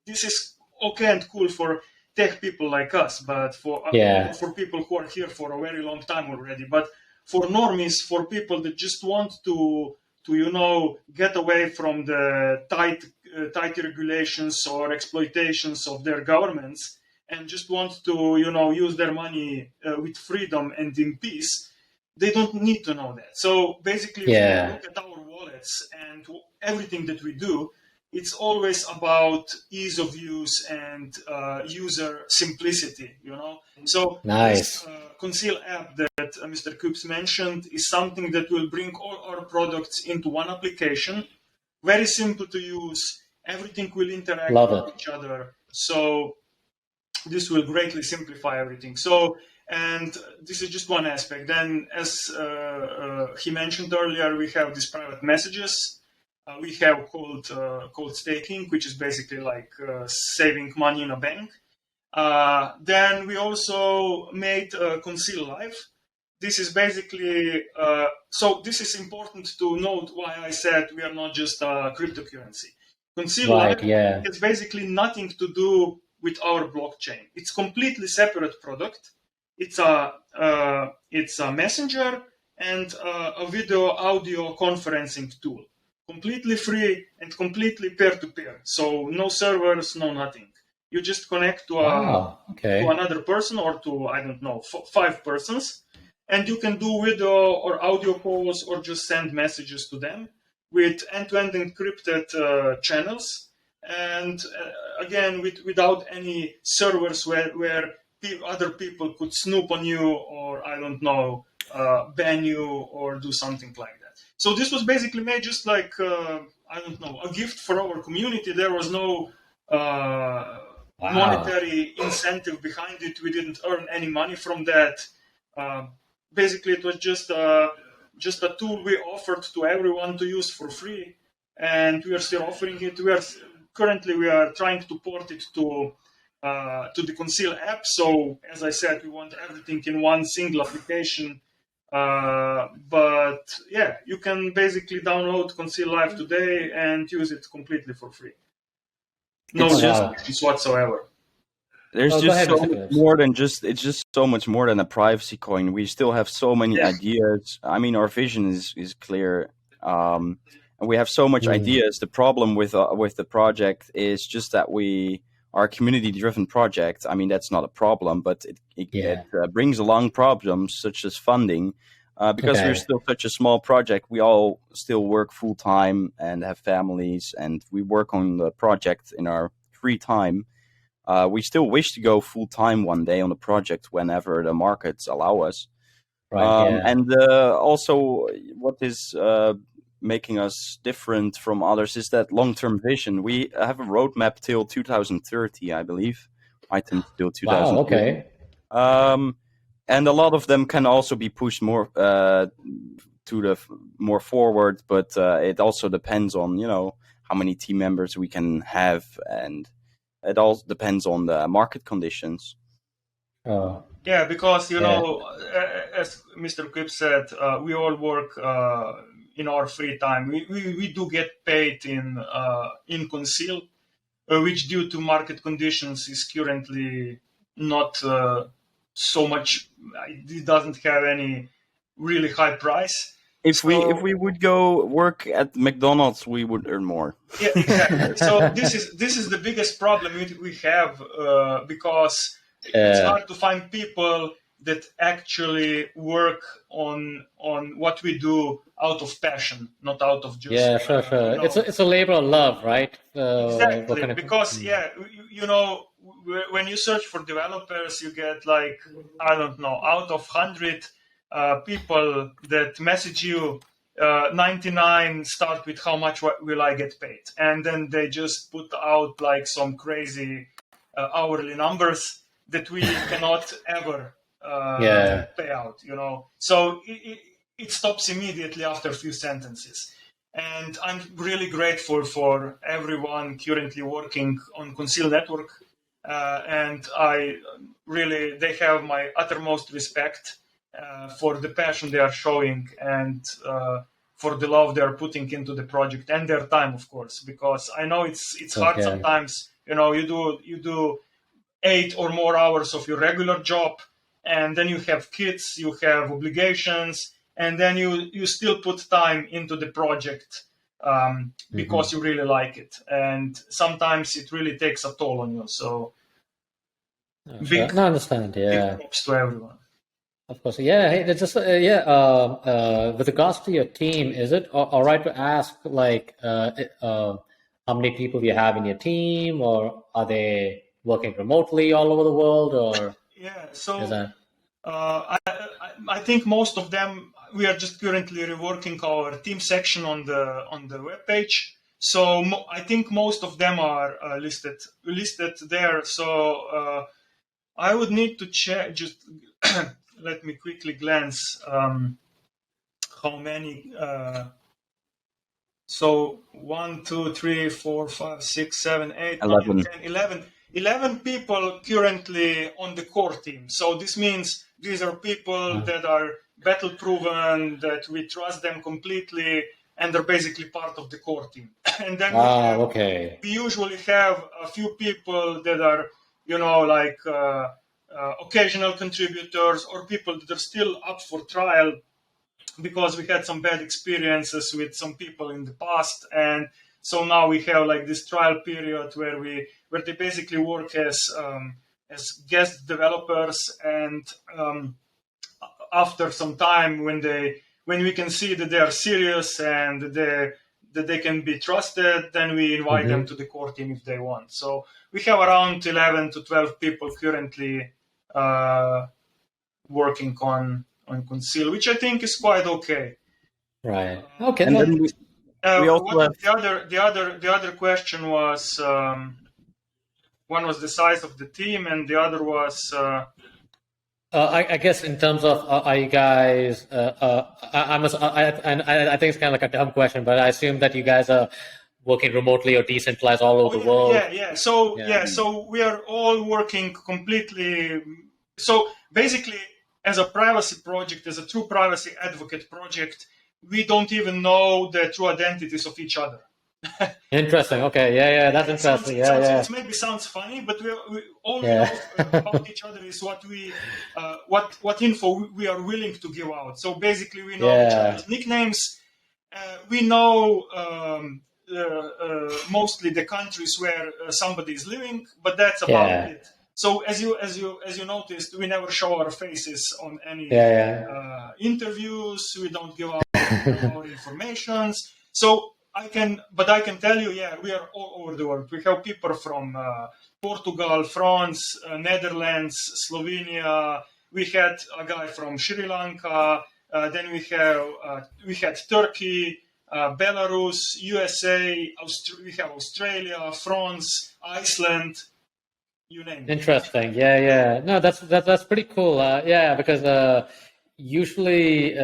This is okay and cool for tech people like us, but for people who are here for a very long time already. But for normies, for people that just want to get away from the tight regulations or exploitations of their governments, and just want to use their money with freedom and in peace, they don't need to know that. So basically, if you look at our wallets and everything that we do, it's always about ease of use and user simplicity, So nice. This Conceal app that Mr. Kwibs mentioned is something that will bring all our products into one application. Very simple to use. Everything will interact with each other. So this will greatly simplify everything. So, and this is just one aspect. Then, as he mentioned earlier, we have these private messages. We have called staking, which is basically like saving money in a bank. Then we also made Conceal Live. This is basically, so this is important to note why I said we are not just a cryptocurrency. Conceal Live is basically nothing to do with our blockchain. It's completely separate product. It's a messenger and a video audio conferencing tool. Completely free and completely peer-to-peer. So no servers, no nothing. You just connect to another person or to, I don't know, 5 persons, and you can do video or audio calls or just send messages to them with end-to-end encrypted channels. And again, without any servers where other people could snoop on you or, I don't know, ban you or do something like that. So this was basically made just like, I don't know, a gift for our community. There was no monetary incentive behind it. We didn't earn any money from that. Basically, it was just a tool we offered to everyone to use for free, and we are still offering it. Currently we are trying to port it to the Conceal app. So as I said, we want everything in one single application. But yeah, you can basically download Conceal Live today and use it completely for free. No restrictions whatsoever. There's just so much more than it's just so much more than a privacy coin. We still have so many ideas. I mean, our vision is clear. And we have so much ideas. The problem with the project is just that we are a community-driven project. I mean, that's not a problem, but it brings along problems such as funding. Because we're still such a small project, we all still work full-time and have families, and we work on the project in our free time. We still wish to go full-time one day on the project whenever the markets allow us. And also, what is making us different from others is that long-term vision. We have a roadmap till 2030, I believe. Items till 2030. Wow, okay. And a lot of them can also be pushed more to the more forward, but it also depends on how many team members we can have, and it all depends on the market conditions. Yeah, because as Mr. Kwibs said, we all work in our free time. We do get paid in Conceal, which due to market conditions is currently not so much. It doesn't have any really high price. If we would go work at McDonald's, we would earn more. Yeah, exactly. So this is the biggest problem we have because it's hard to find people that actually work on what we do out of passion, not out of just sure. It's a labor of love, right? Exactly, because when you search for developers, you get like, I don't know, out of 100, people that message you. 99 start with how much will I get paid, and then they just put out like some crazy hourly numbers that we cannot ever pay out. So it stops immediately after a few sentences. And I'm really grateful for everyone currently working on Conceal Network, and they have my uttermost respect for the passion they are showing and for the love they are putting into the project and their time, of course, because I know it's hard sometimes. You do 8 or more hours of your regular job, and then you have kids, you have obligations, and then you still put time into the project because you really like it. And sometimes it really takes a toll on you. So big props to everyone. Of course, with regards to your team, is it all right to ask how many people you have in your team, or are they working remotely all over the world, or? Yeah, so I think most of them, we are just currently reworking our team section on the webpage. So I think most of them are listed there. So I would need to check. Just let me quickly glance how many. So 1, 2, 3, 4, 5, 6, 7, 8, 11. 9, 10, 11 people currently on the core team. So this means these are people that are battle proven, that we trust them completely, and they're basically part of the core team. And then we usually have a few people that are, occasional contributors, or people that are still up for trial because we had some bad experiences with some people in the past. And so now we have like this trial period where they basically work as guest developers, and after some time, when we can see that they are serious and that they can be trusted, then we invite them to the core team if they want. So we have around 11 to 12 people currently working on Conceal, which I think is quite okay. Right. Okay. And then we also have... the other question was one was the size of the team, and the other was I guess in terms of are you guys? I think it's kind of like a dumb question, but I assume that you guys are working remotely or decentralized all over the world. So we are all working completely. So basically, as a privacy project, as a true privacy advocate project, we don't even know the true identities of each other. Interesting. Okay. Yeah. That's interesting. It maybe sounds funny, but we all know about each other is what info we are willing to give out. So basically, we know each other's nicknames. We know mostly the countries where somebody is living, but that's about it. So as you noticed, we never show our faces on any interviews. We don't give out our information. So I can tell you, we are all over the world. We have people from Portugal, France, Netherlands, Slovenia. We had a guy from Sri Lanka. Then we had Turkey, Belarus, USA. We have Australia, France, Iceland. You name it. Interesting. Yeah. No, that's pretty cool. Because usually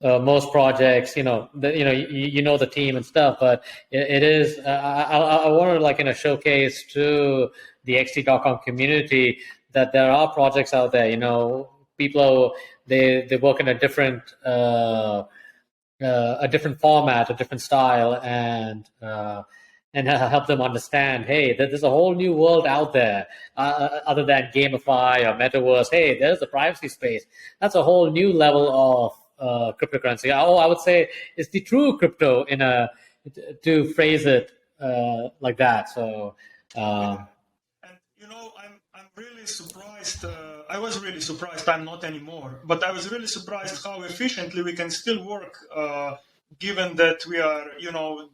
most projects, you know the team and stuff, but it is. I want to showcase to the XT.com community that there are projects out there. People they work in a different format, a different style, and help them understand, hey, there's a whole new world out there other than GameFi or Metaverse. Hey, there's the privacy space. That's a whole new level of cryptocurrency. I would say it's the true crypto to phrase it like that. So, and I'm really surprised. I was really surprised. I'm not anymore, but I was really surprised how efficiently we can still work. Given that we are,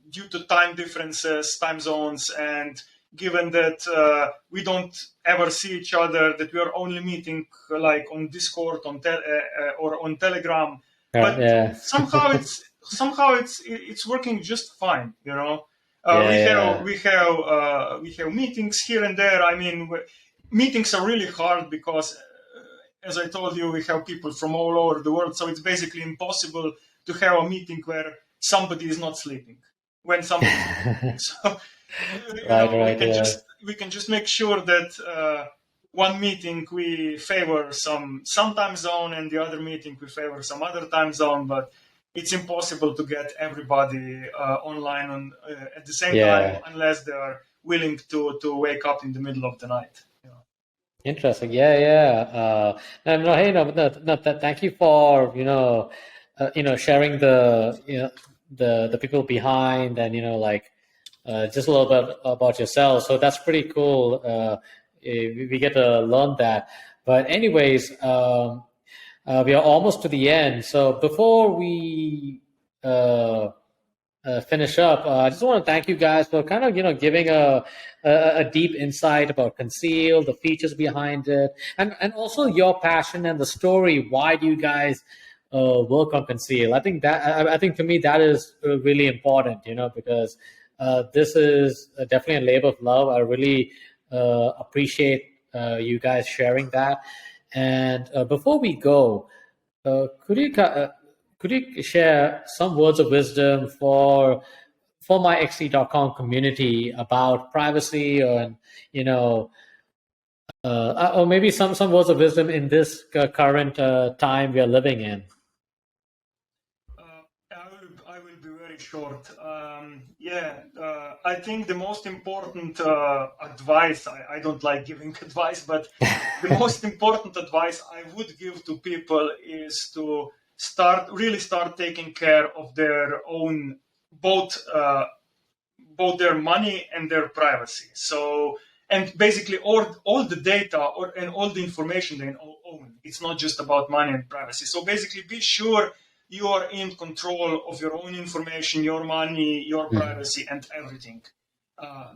due to time differences, time zones, and given that we don't ever see each other, that we are only meeting like on Discord, or on Telegram. But somehow it's working just fine, you know. We have meetings here and there. I mean, meetings are really hard because, as I told you, we have people from all over the world. So it's basically impossible to have a meeting where somebody is not sleeping when somebody is sleeping. So we can just make sure that one meeting we favor some time zone, and the other meeting we favor some other time zone, but it's impossible to get everybody online at the same time unless they are willing to wake up in the middle of the night. You know. Interesting. Thank you for sharing the people behind, and just a little bit about yourself. So that's pretty cool. We get to learn that. But anyways, we are almost to the end. So before we finish up, I just want to thank you guys for kind of giving a deep insight about Conceal, the features behind it, and also your passion and the story. Why do you guys work on Conceal? I think to me that is really important, because this is definitely a labor of love. I really appreciate you guys sharing that. And before we go, could you share some words of wisdom for my XT.com community about privacy, or or maybe some words of wisdom in this current time we are living in? I will be very short. I think the most important advice, I don't like giving advice, but the most important advice I would give to people is to start taking care of their own, both their money and their privacy. So, and basically all the data and all the information they own. It's not just about money and privacy. So basically be sure you are in control of your own information, your money, your privacy, and everything.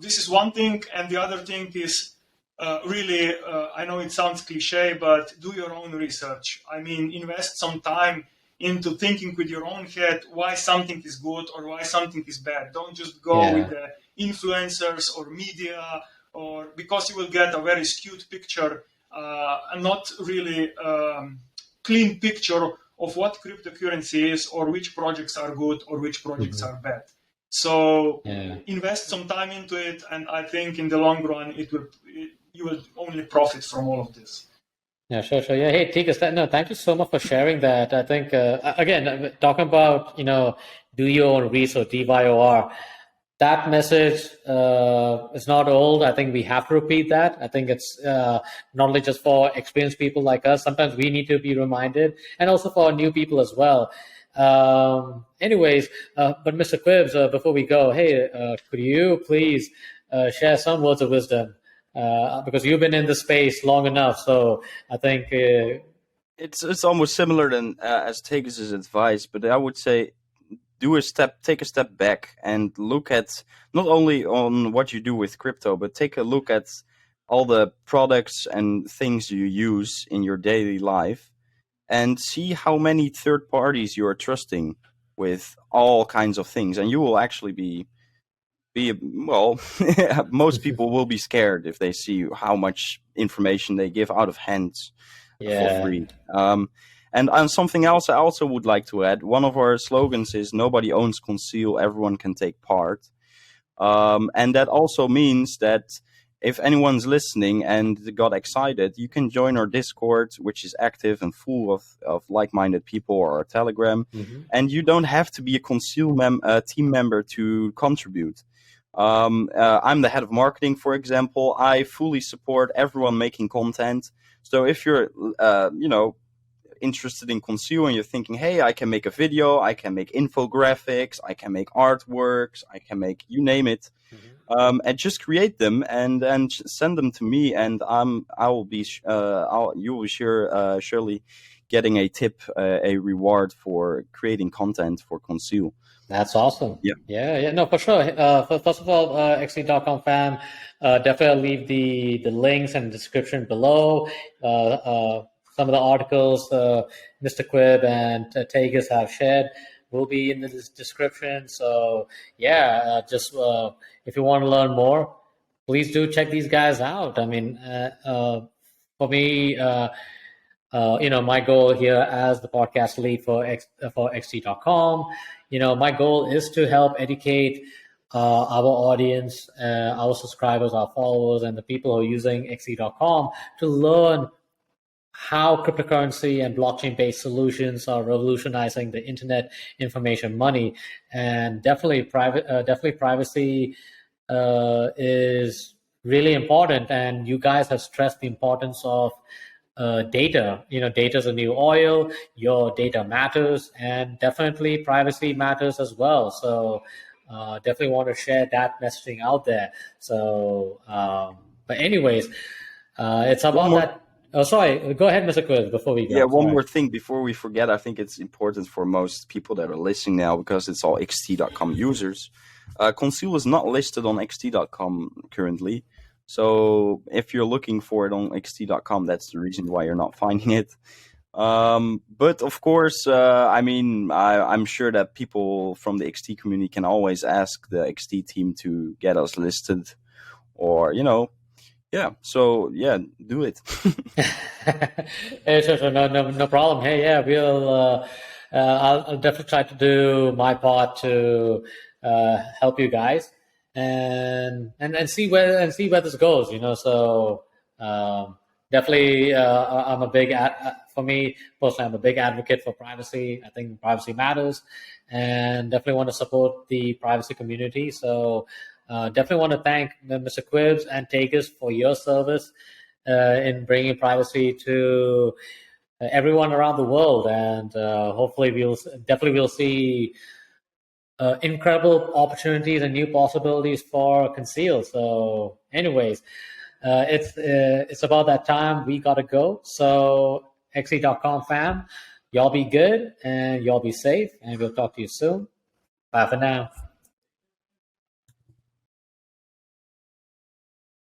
This is one thing. And the other thing is I know it sounds cliche, but do your own research. I mean, invest some time into thinking with your own head why something is good or why something is bad. Don't just go with the influencers or media, or because you will get a very skewed picture, and not really clean picture of what cryptocurrency is, or which projects are good or which projects are bad. So invest some time into it, and I think in the long run you will only profit from all of this. Yeah, sure. Yeah, hey, Teagus, thank you so much for sharing that. I think, again, talking about, do your own research, DYOR, that message is not old. I think we have to repeat that. I think it's not only just for experienced people like us. Sometimes we need to be reminded, and also for new people as well. Anyways, but Mr. Kwibs, before we go, hey, could you please share some words of wisdom? Because you've been in the space long enough, so I think it's almost similar than as Teagus' advice, but I would say take a step back and look at not only on what you do with crypto, but take a look at all the products and things you use in your daily life, and see how many third parties you are trusting with all kinds of things, and you will actually be most people will be scared if they see how much information they give out of hands for free. And something else I also would like to add, one of our slogans is nobody owns Conceal, everyone can take part. And that also means that if anyone's listening and got excited, you can join our Discord, which is active and full of like-minded people, or our Telegram. And you don't have to be a Conceal team member to contribute. I'm the head of marketing, for example. I fully support everyone making content. So if you're, interested in Conceal and you're thinking, hey, I can make a video, I can make infographics, I can make artworks, I can make, you name it, and just create them and send them to me, and you will surely getting a tip, a reward for creating content for Conceal. That's awesome. Yeah. Yeah, no, for sure. First of all, XT.com fam, definitely leave the links and description below. Some of the articles Mr. Kwib and Teagus have shared will be in the description. So yeah, just if you want to learn more, please do check these guys out. I mean, for me, my goal here as the podcast lead for XT.com, my goal is to help educate our audience, our subscribers, our followers, and the people who are using XT.com to learn how cryptocurrency and blockchain-based solutions are revolutionizing the internet information money. And definitely privacy is really important. And you guys have stressed the importance of data. Data is a new oil. Your data matters, and definitely privacy matters as well. So definitely want to share that messaging out there. So, but anyways, it's about that. Oh, sorry. Go ahead, Mr. Kwibs, before we go. Yeah, one more thing before we forget. I think it's important for most people that are listening now, because it's all XT.com users. Conceal is not listed on XT.com currently. So if you're looking for it on XT.com, that's the reason why you're not finding it. But of course, I'm sure that people from the XT community can always ask the XT team to get us listed, or yeah. So yeah, do it. Hey, sure, no problem. Hey, yeah, I'll definitely try to do my part to help you guys and see where this goes. So definitely, I'm a big for me personally, I'm a big advocate for privacy. I think privacy matters, and definitely want to support the privacy community. So definitely want to thank Mr. Kwibs and Teagus for your service in bringing privacy to everyone around the world, and hopefully we'll see incredible opportunities and new possibilities for Conceal. So anyways, it's about that time. We gotta go. So XE.com fam, y'all be good and y'all be safe, and we'll talk to you soon. Bye for now.